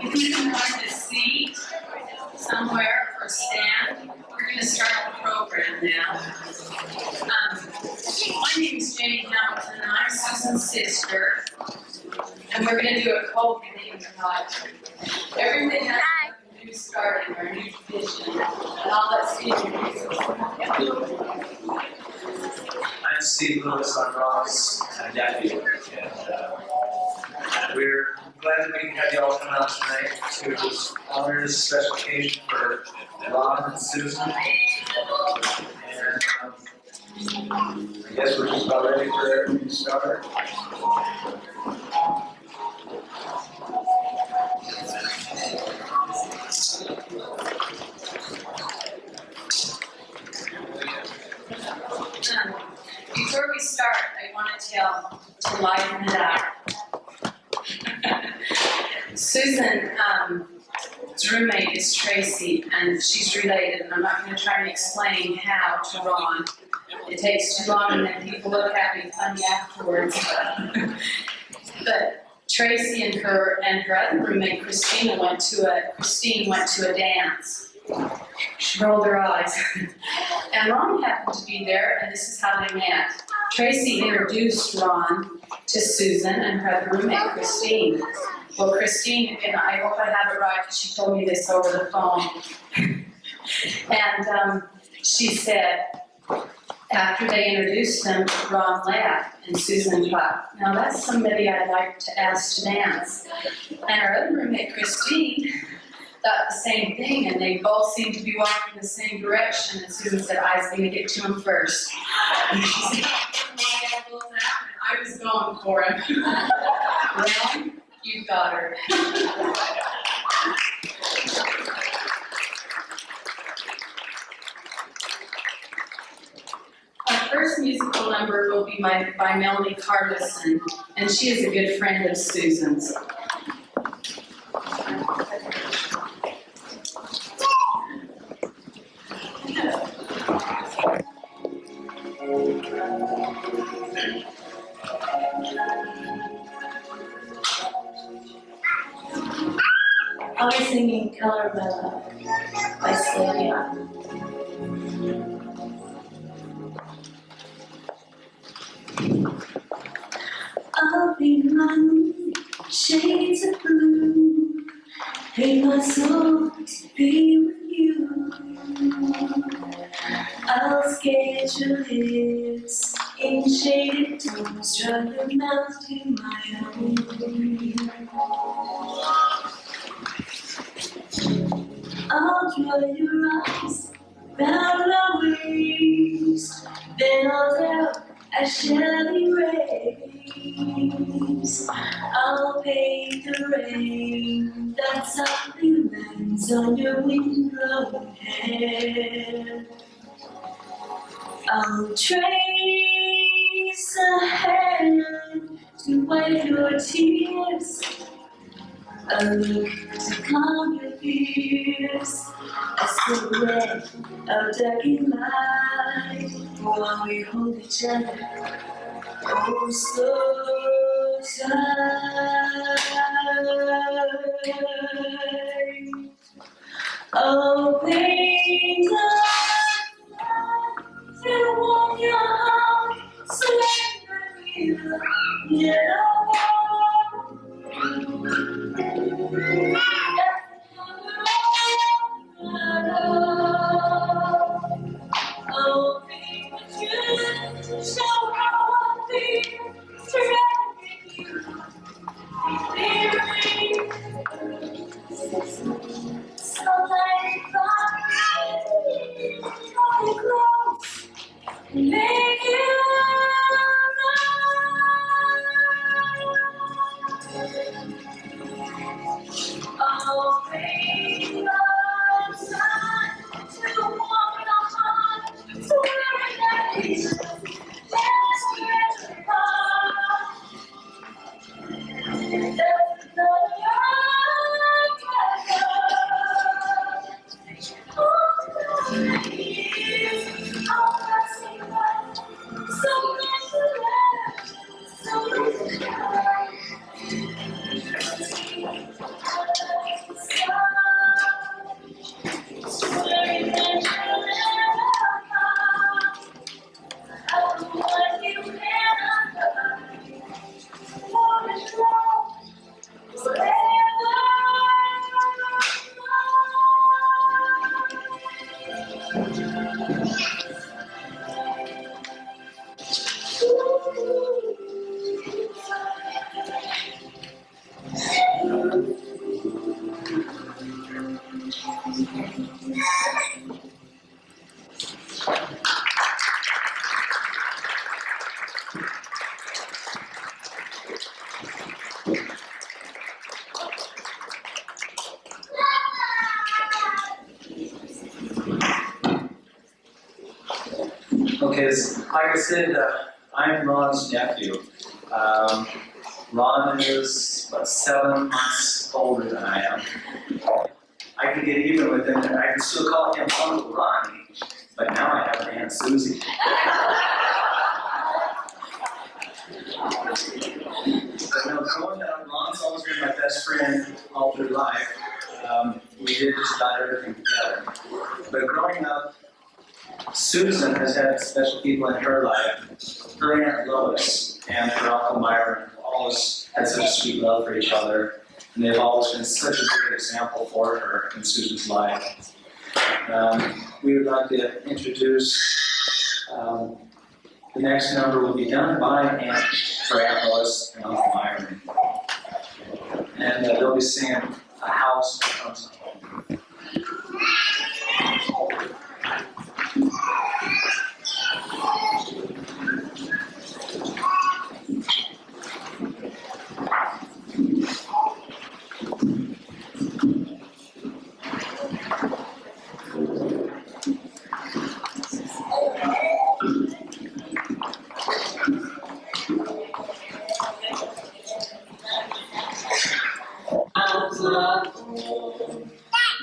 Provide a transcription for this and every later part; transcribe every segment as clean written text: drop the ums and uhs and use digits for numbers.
If you can find a seat somewhere or stand, we're going to start the program now. My name is Jenny Hamilton, and I'm Susan's sister. And we're going to do a co-reading project. Everything has a new starting or a new tradition. And I'll let Steve introduce us. I'm Steve Lewis, I'm Ron's nephew, and we're glad that we can have you all come out tonight to honor this special occasion for Ron and Susan. And I guess we're just about ready for everything to start. Before we start, I want to liven it up. Susan's roommate is Tracy, and she's related, and I'm not going to try and explain how to Ron. It takes too long, and then people look at me funny afterwards. But Tracy and her other roommate, Christine, went to a dance. She rolled her eyes. And Ron happened to be there, and this is how they met. Tracy introduced Ron to Susan and her other roommate, Christine. Well, Christine, and I hope I have it right, because she told me this over the phone. And she said, after they introduced him, Ron laughed, and Susan thought, now that's somebody I'd like to ask to dance. And her other roommate, Christine, thought the same thing, and they both seemed to be walking in the same direction, and Susan said, I was going to get to him first. And she said, I was going for him. Well, you got her. Our first musical number will be by Melanie Carlison, and she is a good friend of Susan's. I'll be singing Colorado by Sylvia. I'll be running shades of blue, paint my soul to be with you. I'll sketch your lips in shaded tones, draw your mouth to my own. I'll draw your eyes round our waist, then I'll tell I shall erase. I'll paint the rain that softly lands on your windblown hair. I'll trace a hand to wipe your tears, a look to calm your fears, a silhouette of darkened light while we hold each other oh so tight. Oh, paint to warm your heart, surrender you, oh, be with you, show how I feel, surrendering you, feeling. So let it close, make you oh, bring us to walk the heart, to where that is, let's get apart. There's no Okay, like I said, I'm Ron's nephew. Ron is about 7 months older than I am. I could get even with him, and I could still call him Uncle Ronnie, but now I have Aunt Susie. But no, growing up, Ron's always been my best friend all through life. We did just about everything together. But growing up, Susan has had special people in her life. Her Aunt Lois and her Uncle Myron always had such a sweet love for each other, and they've always been such a great example for her in Susan's life. We would like to introduce the next number will be done by her Aunt Lois and Uncle Myron. And they'll be singing A House Becomes a Home.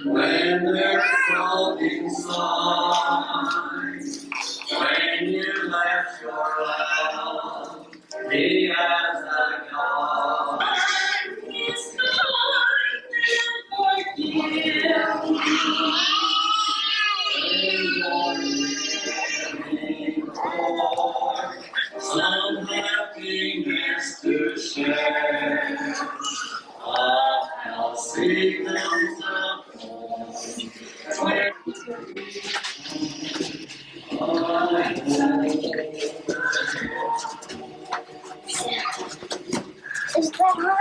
When there's broken signs, when you left your love, he has a God. His some happiness to share. I'll see them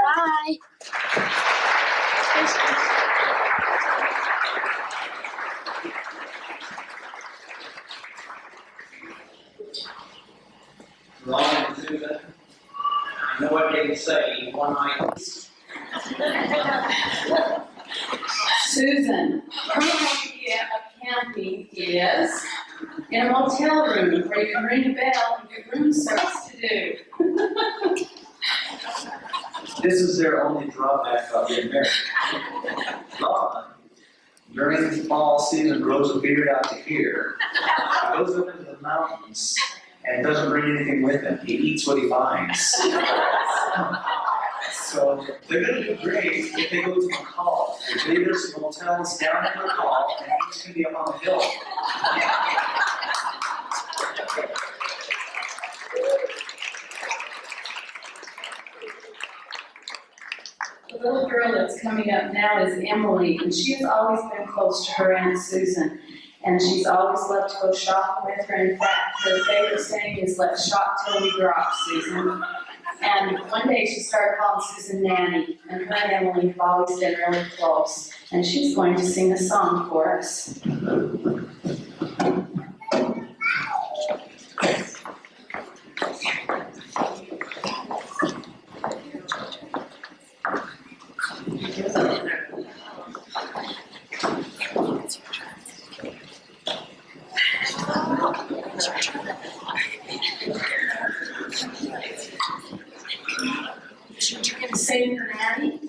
Bye. Ron and Susan, I know what they say, one night. Susan, her idea of camp Danny is in a motel room where you can ring a bell and get room service to do. This is their only drawback of getting married. Ron, during the fall season, grows a beard out to here, goes up into the mountains, and doesn't bring anything with him. He eats what he finds. So they're gonna do great if they go to McCall. There's some hotels down in McCall, and he's gonna be up on the hill. The little girl that's coming up now is Emily, and she has always been close to her Aunt Susan. And she's always loved to go shopping with her. In fact, her favorite saying is, "Let's shop till we drop, Susan." And one day she started calling Susan Nanny, and her and Emily have always been really close. And she's going to sing a song for us. Sing for Nanny?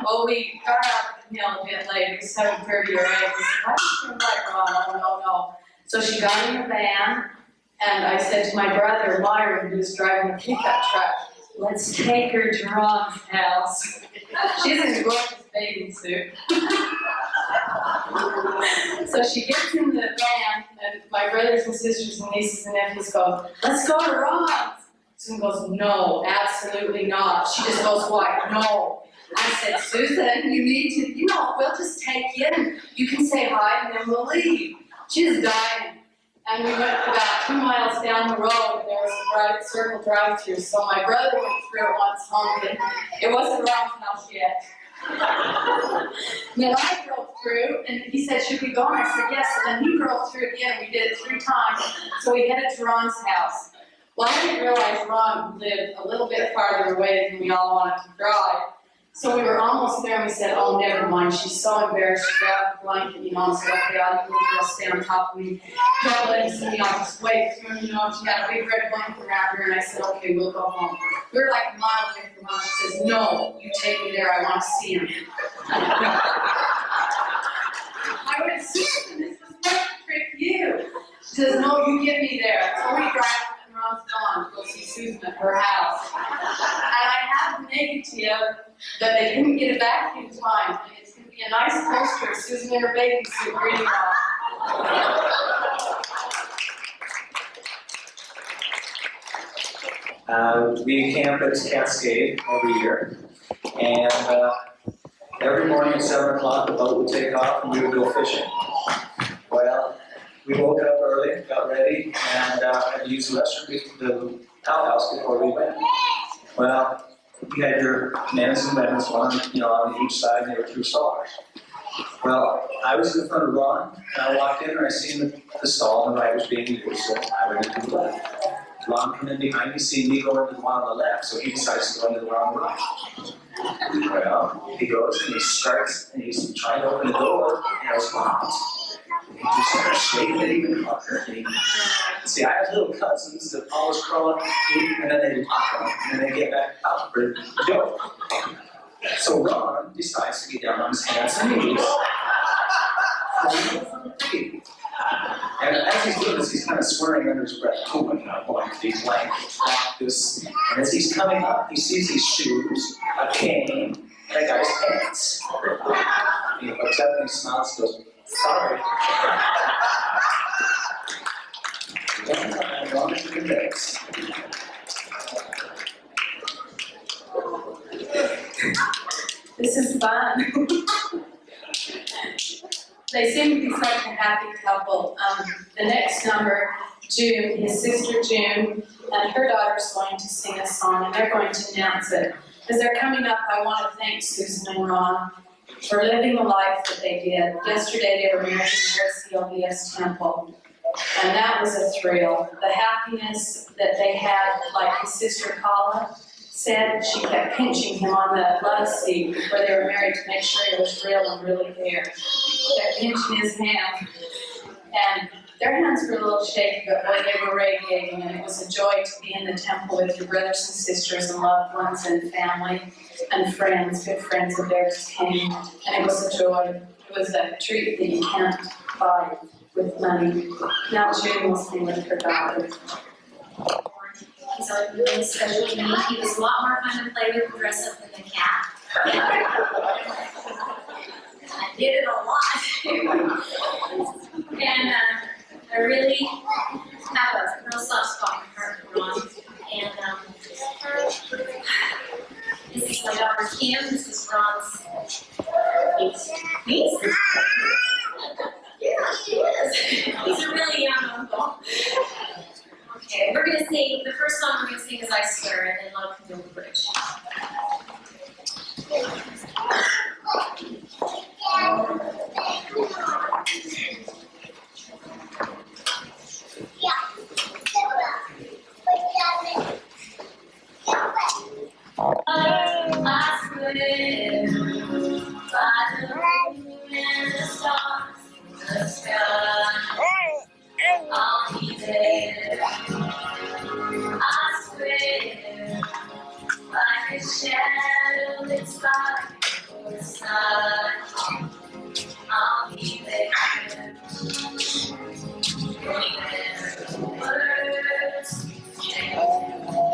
Well, we got out of the hill a bit late, it was 7:30 or 8. We said, "Why don't you invite Ron?" "Oh, no." So she got in the van, and I said to my brother, Myron, who's driving the pickup truck, "Let's take her to Ron's house." She's in a gorgeous bathing suit. So she gets in the van, and my brothers and sisters and nieces and nephews go, "Let's go to Ron's." Susan goes, "No, absolutely not." She just goes, "Why? No." I said, "Susan, you need to, we'll just take you in. You can say hi and then we'll leave." She's dying. And we went about 2 miles down the road and there was a bright circle drive-through. So my brother went through it once home, but it wasn't Ron's house yet. Then I drove through and he said, "Should we go?" And I said, "Yes." So then he drove through again. We did it 3 times. So we headed to Ron's house. Well, I didn't realize Ron lived a little bit farther away than we all wanted to drive. So we were almost there and we said, "Oh, never mind." She's so embarrassed. She grabbed the blanket, and said, "Okay, I'll stay on top of me." Don't let him see me, I'll just wait through, she had a big red blanket around her and I said, "Okay, we'll go home." We were like a mile away from home. She says, "No, you take me there, I want to see him." I went, "Susan, this was supposed to trick you." She says, "No, you get me there." So we drive to Ron's gone to go see Susan at her house. And I have negative that they couldn't get it back in time. And it's going to be a nice poster of Susan in her bathing suit greeting Ron. We camp at Cascade every year, and every morning at 7 o'clock the boat would take off and we would go fishing. Well, we woke up early, got ready, and had to use the restroom, the outhouse before we went. Well, you had your men's and women's, one on each side, and they were through stalls. Well, I was in front of Ron, and I walked in and I seen the stall on the right was being used, so I went into the left. Ron came in behind me, see me go into the one on the left, so he decides to go into the one on the right. Well, he goes and he starts, and he's trying to open the door, and it's locked. He just starts shaking it even harder. See, I have little cousins that always crawl up, and then they pop and then they get back out for the joke. So Ron decides to get down on his hands and knees. And as he's doing this, he's kind of swearing under his breath, oh my God, I'm going to be like this. And as he's coming up, he sees these shoes, a cane, and a guy's pants. He looks up and he smiles and goes, sorry. One time, Ron took a mix. This is fun. They seem to be such a happy couple. The next number, June, his sister June, and her daughter's going to sing a song, and they're going to announce it. As they're coming up, I want to thank Susan and Ron for living the life that they did. Yesterday, they were married in the CLBS Temple, and that was a thrill. The happiness that they had, like his sister Paula said, she kept pinching him on the love seat before they were married to make sure he was real and really there. She kept pinching his hand, and their hands were a little shaky, but boy, they were radiating, and it was a joy to be in the temple with your brothers and sisters and loved ones and family and friends, good friends of theirs came, and it was a joy. It was a treat that you can't buy with money. Now June will sing with her daughter. He's always really special to me. He was a lot more fun to play with and dress up than the cat. I did it a lot. And I really have a real soft spot in my heart for Ron. And this is my daughter Kim. This is Ron's niece. Yeah, she is. He's a really young uncle. Okay, we're going to sing, the first song we're going to sing is I Swear, and then Love Can Build the Bridge. I swear by the moon and the stars in the sky, I'll be there. I swear, like a shadow that's by your side, I'll be there. Where words change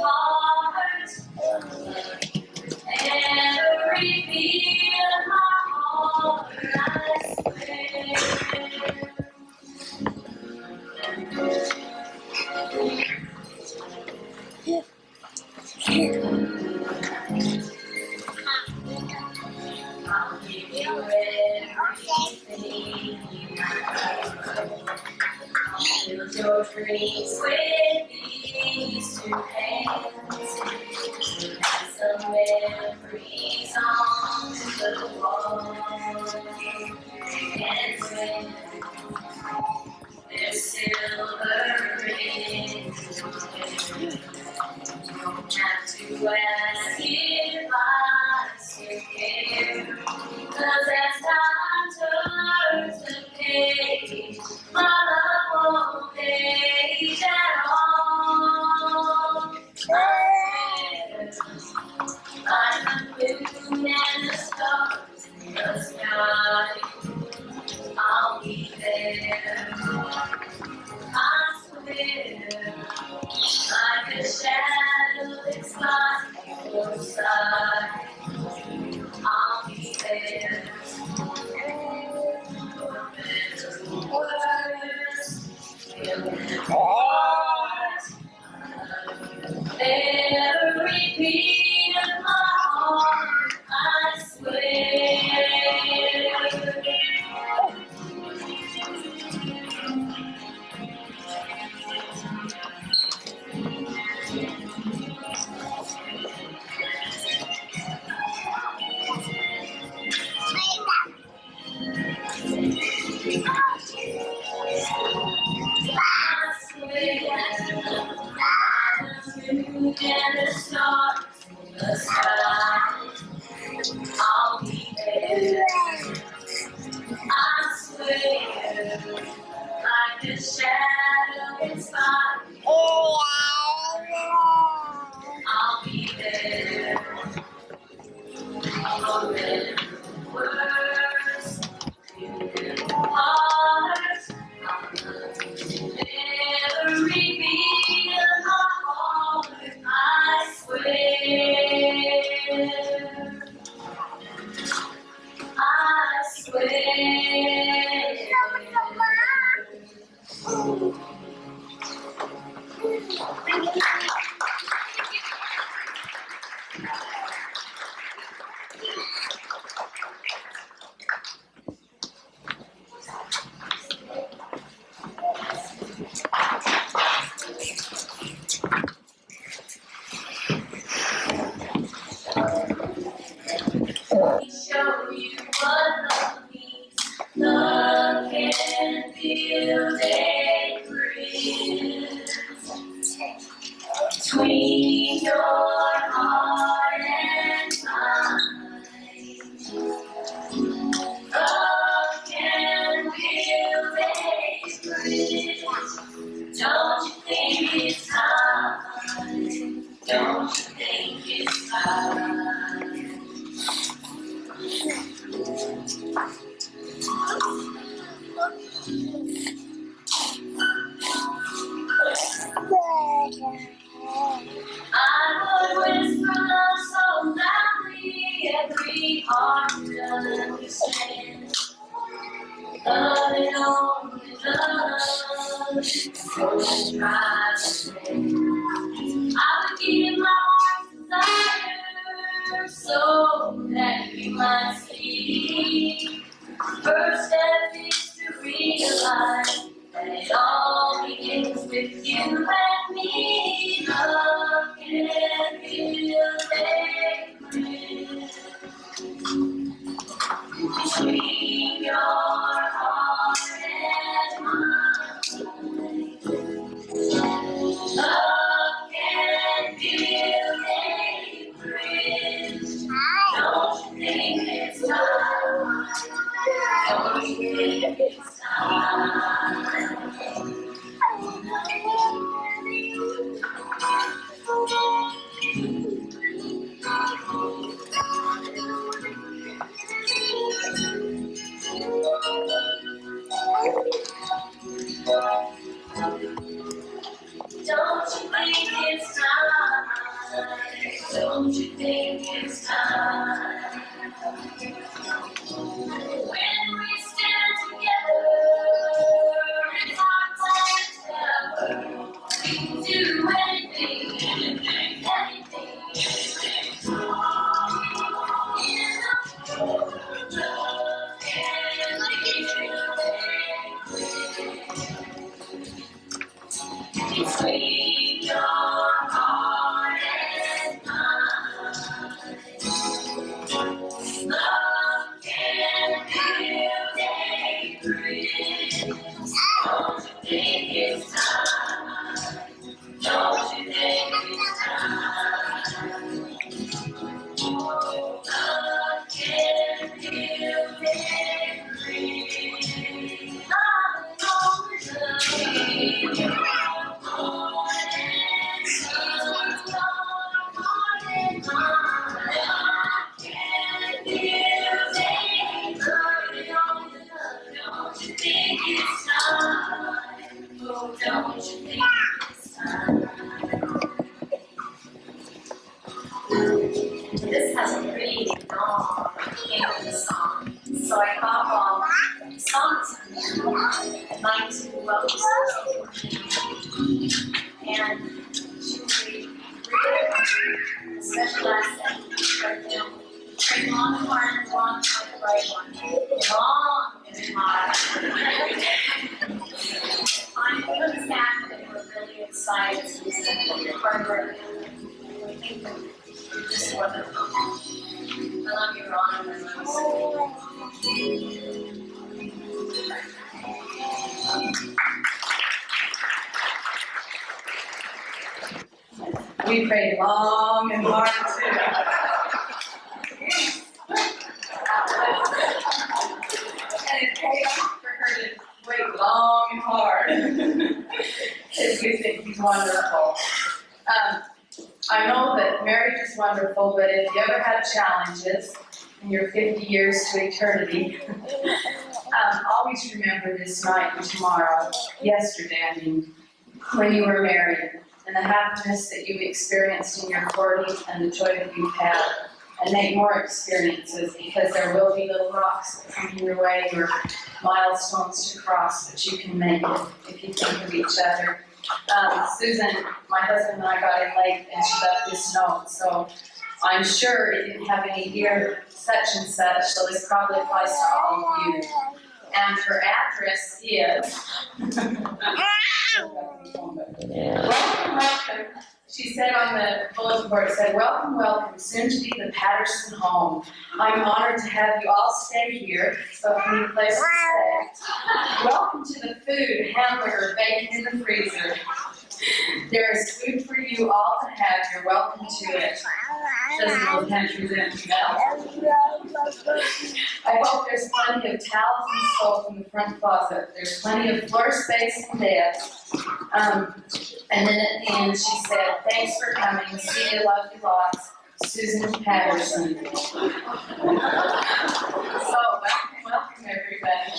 hearts, and reveal my heart, I swear. I'll give you everything you have. I'll build your dreams with these two hands. And some memories on the wall. And when there's silver in the don't have to ask if I still care, 'cause as time turns the page, my love won't fade at all. I swear, like the moon and the stars in the sky, I'll be there. I swear, and the stars in the sky. I'll be there, I swear, like a shadow is fine. I'll be there, forever words, heart, every beat of my heart, I swear. I show you what love means. Love can build a bridge between your heart and mine. Love can build a bridge. Don't you think it's time? Don't you think it's time? I would whisper love so loudly every heart would understand. Love and only love, don't try to stand. I would give my heart's desire so that you might see. First step is to realize that it all begins with you and me. Love can build a bridge between your heart and mine. Love can build a bridge. Don't you think it's time? Don't you think it's time? Don't you think it's time? Don't you think it's time? When we stand together, it's our time together. We can do anything, anything. Between your heart and mine, love can build a bridge. Don't you think it's time? Don't you think it's time? Love can build a bridge. Love and only love. Don't you think it's time? This has a pretty long name of the song, so I thought while the song's I'd like to welcome and she will be reading a special lesson for them. Straight long and hard, long and right one. Long and hard. I'm going to staff that we're really excited to see the hard work. We think that you're just wonderful. I love you, Ron, and I love you. We pray way long and hard too. And it paid off for her to wait long and hard. Because we think he's wonderful. I know that marriage is wonderful, but if you ever have challenges in your 50 years to eternity, always remember this night and tomorrow, yesterday, when you were married, and the happiness that you've experienced in your 40s and the joy that you've had, and make more experiences, because there will be little rocks that come your way or milestones to cross that you can make if you think of each other. Susan, my husband and I got in late and she left this note, so I'm sure it didn't have any dear such and such, so this probably applies to all of you. And her address is, welcome. She said on the bulletin board, it said, welcome, soon to be the Patterson home. I'm honored to have you all stay here, so if you need a place to stay. Welcome to the food, hamburger, bacon in the freezer. There is food for you all to have. You're welcome to it. Doesn't know the pantry's empty now. I hope there's plenty of towels and soap in the front closet. There's plenty of floor space and beds. And then at the end she said, thanks for coming. See you, love you lots. Susan Patterson. So welcome everybody.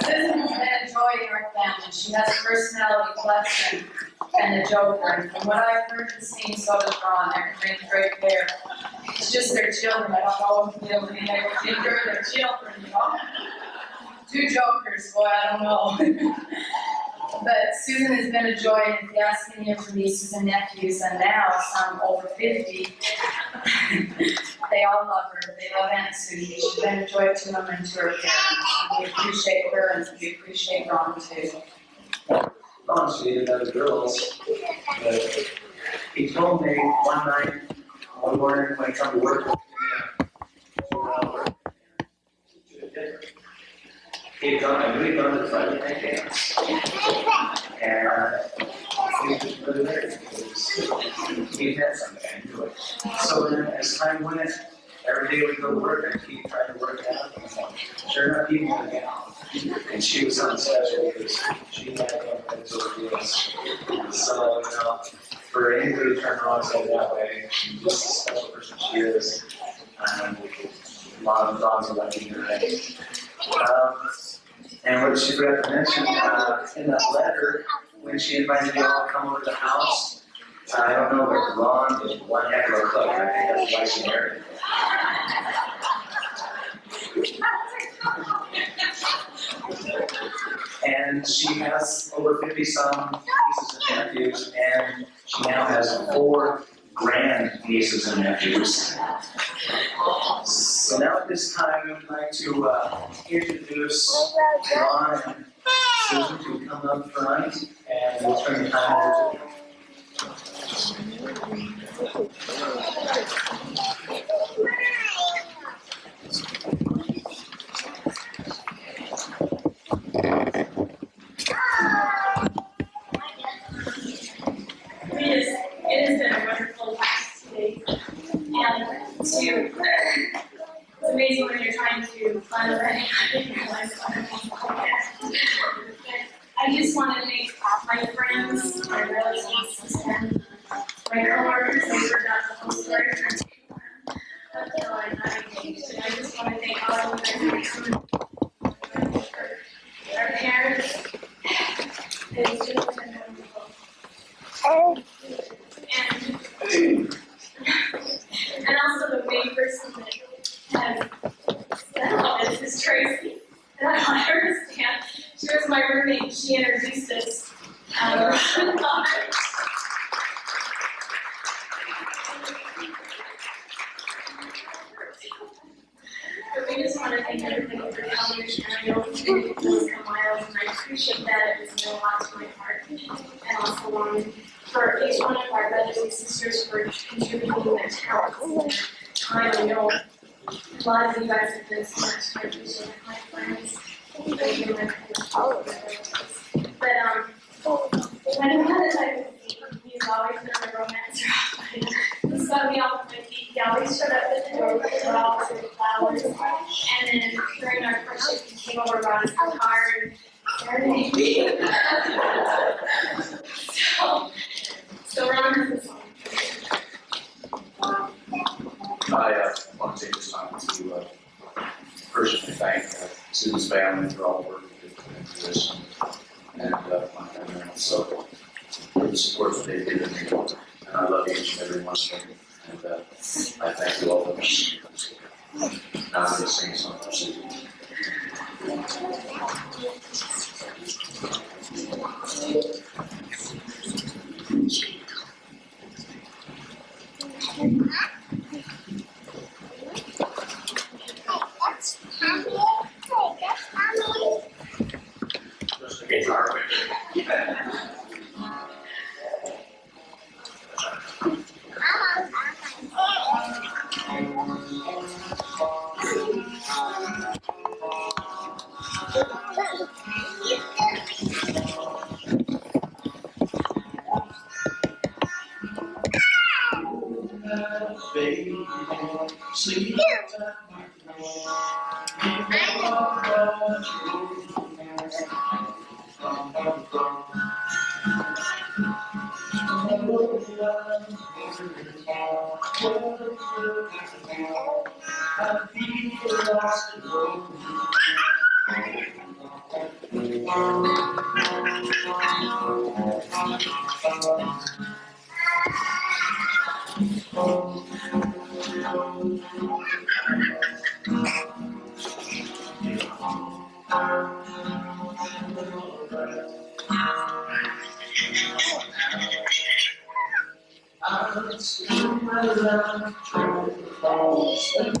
Susan has been a joy in our family. She has a personality, flex, and a joker. And from what I've heard and seen, so does Ron. They're doing great care. It's just their children. I don't know if they'll be able to take care of their children, you know. 2 jokers, boy, I don't know. But Susan has been a joy, and if you ask any of her nieces and nephews, and now some over 50, they all love her. They love Aunt Susie. She's been a joy to them and to her parents. We appreciate her, and we appreciate Ron too. Ron's dated other girls, but he told me one night, one morning when he come to work with me, he'd gone, I knew he'd gone to the Friday night dance. And he was really there because he had something, I knew it. So then as time went, every day we'd go to work and he'd try to work it out. Sure enough, he wanted to get out. And she was something special because she had those ordeals. So, you know, for anybody to turn around and say that way, just a special person she is. A lot of dogs are lucky to today. And what she forgot to mention, in that letter, when she invited you all to come over to the house, I don't know if Ron was one heck of a cook. I think that's why she married him. And she has over 50-some nieces and nephews, and she now has 4 grand nieces and nephews. So now at this time, I'd like to introduce Ron and Susan to come up front, and we'll turn the time over to them. It has been a wonderful last 2 days. And it's amazing when you're trying to plan a wedding. I didn't realize I just want to thank my friends, my relatives, and my coworkers. I forgot the whole story until I got engaged. And I just want to thank all of you guys for coming. Our parents. It's just been wonderful. And also the main person that has said all this is Tracy. And I don't understand. She was my roommate. She introduced us. But we just want to thank everybody for coming. And I know it's been a miles, and I appreciate that. It was a lot to my heart. And also for each one of our brothers and sisters for contributing their talents and their time. I know a lot of you guys have been so much. I appreciate it, my friends. Thank you, my friends. But I know that I was music has always been a romance ride. This got me off my feet. He always showed up at the door with flowers and flowers. And then during our courtship, he came over, brought his guitar, and serenaded me. So Ron has this song. I want to take this time to personally thank Susan's family for all the work that they've put into this, and my family and myself for the support that they've given me. And I love each and every one of them. And I thank you all for this. Now I'm going to sing a song for Susan. Just a guitar with baby, sleep. I feel lost and lonely. I'm still my love, trying to fall asleep.